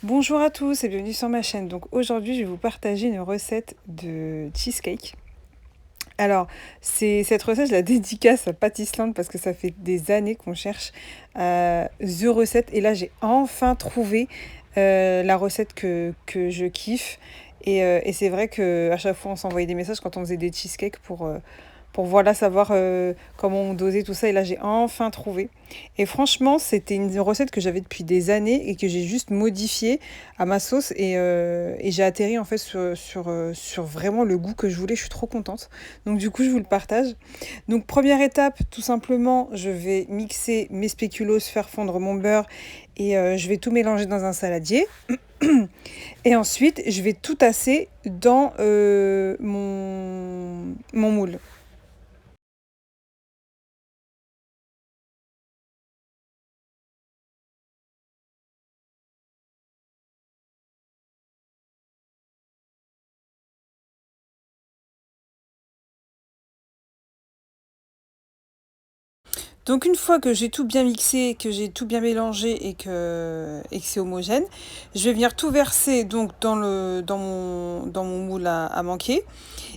Bonjour à tous et bienvenue sur ma chaîne. Donc aujourd'hui, je vais vous partager une recette de cheesecake. Alors, cette recette, je la dédicace à Pâtisseland parce que ça fait des années qu'on cherche the recette. Et là, j'ai enfin trouvé la recette que je kiffe. Et c'est vrai qu'à chaque fois, on s'envoyait des messages quand on faisait des cheesecakes pour voilà, savoir comment on dosait tout ça. Et là, j'ai enfin trouvé. Et franchement, c'était une recette que j'avais depuis des années et que j'ai juste modifiée à ma sauce. Et j'ai atterri en fait sur vraiment le goût que je voulais. Je suis trop contente. Donc du coup, je vous le partage. Donc première étape, tout simplement, je vais mixer mes spéculoos, faire fondre mon beurre et je vais tout mélanger dans un saladier. Et ensuite, je vais tout tasser dans mon moule. Donc une fois que j'ai tout bien mixé, que j'ai tout bien mélangé et que c'est homogène, je vais venir tout verser donc dans mon moule à manquer.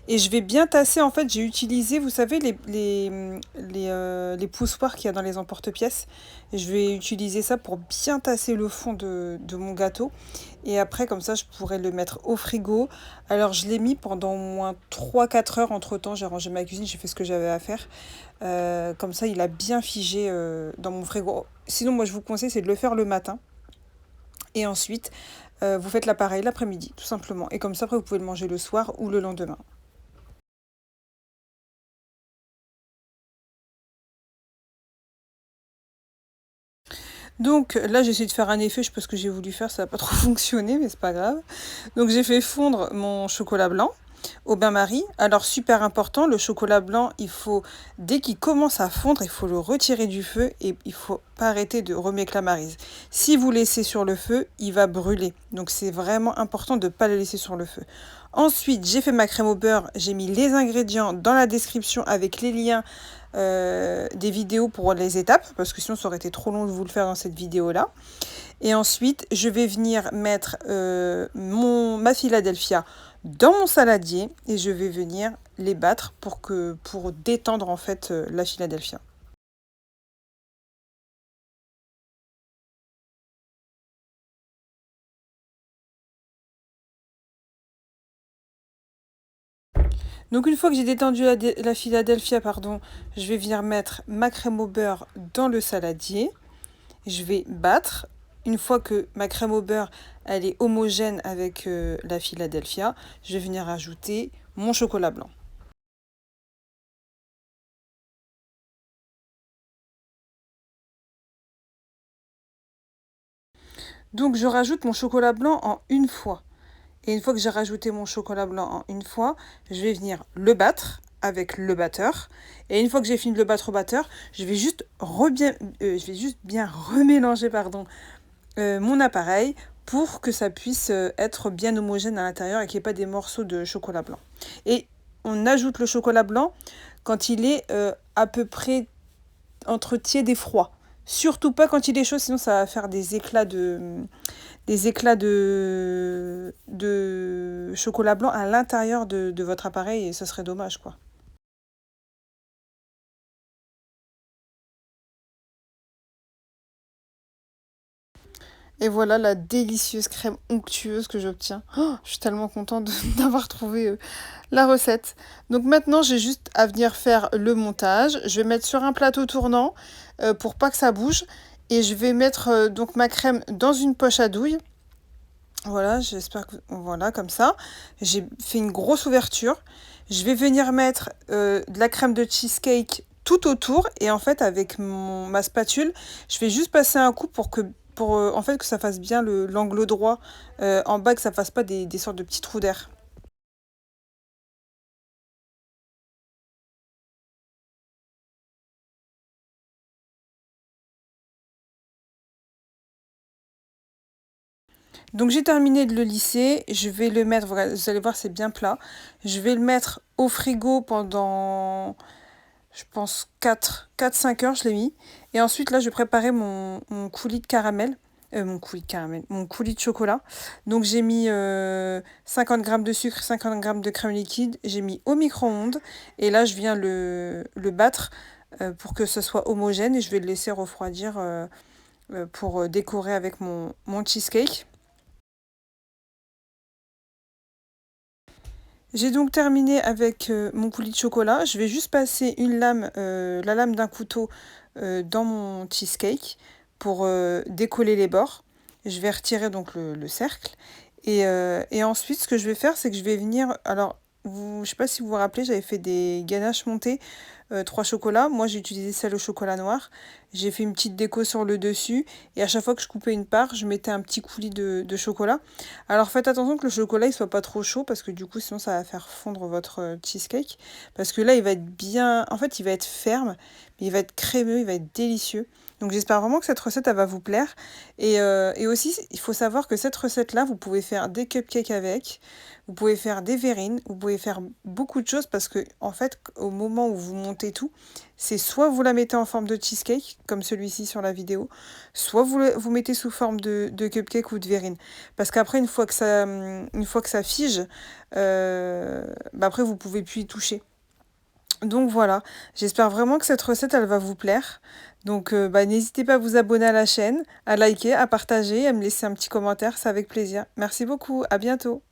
Et je vais bien tasser, en fait, j'ai utilisé, vous savez, les poussoirs qu'il y a dans les emporte-pièces. Je vais utiliser ça pour bien tasser le fond de mon gâteau. Et après, comme ça, je pourrais le mettre au frigo. Alors, je l'ai mis pendant au moins 3 4 heures. Entre-temps, j'ai rangé ma cuisine, j'ai fait ce que j'avais à faire. Comme ça, il a bien figé dans mon frigo. Sinon, moi, je vous conseille, c'est de le faire le matin. Et ensuite, vous faites l'appareil l'après-midi, tout simplement. Et comme ça, après, vous pouvez le manger le soir ou le lendemain. Donc là, j'ai essayé de faire un effet, je sais pas ce que j'ai voulu faire, ça n'a pas trop fonctionné, mais c'est pas grave. Donc j'ai fait fondre mon chocolat blanc au bain-marie. Alors super important, le chocolat blanc, dès qu'il commence à fondre, il faut le retirer du feu et il faut pas arrêter de remettre la marise. Si vous laissez sur le feu, il va brûler. Donc c'est vraiment important de ne pas le laisser sur le feu. Ensuite, j'ai fait ma crème au beurre, j'ai mis les ingrédients dans la description avec les liens des vidéos pour les étapes, parce que sinon ça aurait été trop long de vous le faire dans cette vidéo-là. Et ensuite, je vais venir mettre ma Philadelphia dans mon saladier et je vais venir les battre pour détendre en fait la Philadelphia. Donc une fois que j'ai détendu la Philadelphia, pardon, je vais venir mettre ma crème au beurre dans le saladier. Je vais battre. Une fois que ma crème au beurre elle est homogène avec la Philadelphia, je vais venir ajouter mon chocolat blanc. Donc je rajoute mon chocolat blanc en une fois. Et une fois que j'ai rajouté mon chocolat blanc en une fois, je vais venir le battre avec le batteur. Et une fois que j'ai fini de le battre au batteur, je vais juste bien remélanger mon appareil pour que ça puisse être bien homogène à l'intérieur et qu'il n'y ait pas des morceaux de chocolat blanc. Et on ajoute le chocolat blanc quand il est à peu près entre tiède et froid. Surtout pas quand il est chaud, sinon ça va faire des éclats de chocolat blanc à l'intérieur de votre appareil et ce serait dommage quoi. Et voilà la délicieuse crème onctueuse que j'obtiens. Oh, je suis tellement contente d'avoir trouvé la recette. Donc maintenant, j'ai juste à venir faire le montage. Je vais mettre sur un plateau tournant pour pas que ça bouge. Et je vais mettre donc ma crème dans une poche à douille. Voilà, j'espère que... Voilà, comme ça. J'ai fait une grosse ouverture. Je vais venir mettre de la crème de cheesecake tout autour. Et en fait, avec ma spatule, je vais juste passer un coup pour en fait, que ça fasse bien l'angle droit en bas, que ça fasse pas des sortes de petits trous d'air. Donc j'ai terminé de le lisser, je vais le mettre, voilà, vous allez voir c'est bien plat, je vais le mettre au frigo pendant, je pense 4 5 heures je l'ai mis, et ensuite là je vais préparer mon coulis de caramel. mon coulis de caramel, mon coulis de chocolat. Donc j'ai mis 50 g de sucre, 50 g de crème liquide, j'ai mis au micro-ondes et là je viens le battre pour que ce soit homogène et je vais le laisser refroidir pour décorer avec mon cheesecake. J'ai donc terminé avec mon coulis de chocolat. Je vais juste passer une lame, la lame d'un couteau dans mon cheesecake pour décoller les bords. Je vais retirer donc le cercle. Et ensuite, ce que je vais faire, c'est que je vais venir... Alors, je ne sais pas si vous vous rappelez, j'avais fait des ganaches montées, 3 chocolats. Moi, j'ai utilisé celle au chocolat noir. J'ai fait une petite déco sur le dessus. Et à chaque fois que je coupais une part, je mettais un petit coulis de chocolat. Alors faites attention que le chocolat il soit pas trop chaud parce que du coup sinon ça va faire fondre votre cheesecake. Parce que là il va être bien, en fait il va être ferme, mais il va être crémeux, il va être délicieux. Donc j'espère vraiment que cette recette elle va vous plaire. Et aussi il faut savoir que cette recette là vous pouvez faire des cupcakes avec, vous pouvez faire des verrines, vous pouvez faire beaucoup de choses parce que en fait au moment où vous montez tout, c'est soit vous la mettez en forme de cheesecake comme celui-ci sur la vidéo, soit vous mettez sous forme de cupcake ou de verrine. Parce qu'après, une fois que ça fige, bah après, vous pouvez plus y toucher. Donc voilà, j'espère vraiment que cette recette, elle va vous plaire. Donc bah, n'hésitez pas à vous abonner à la chaîne, à liker, à partager, à me laisser un petit commentaire, c'est avec plaisir. Merci beaucoup, à bientôt.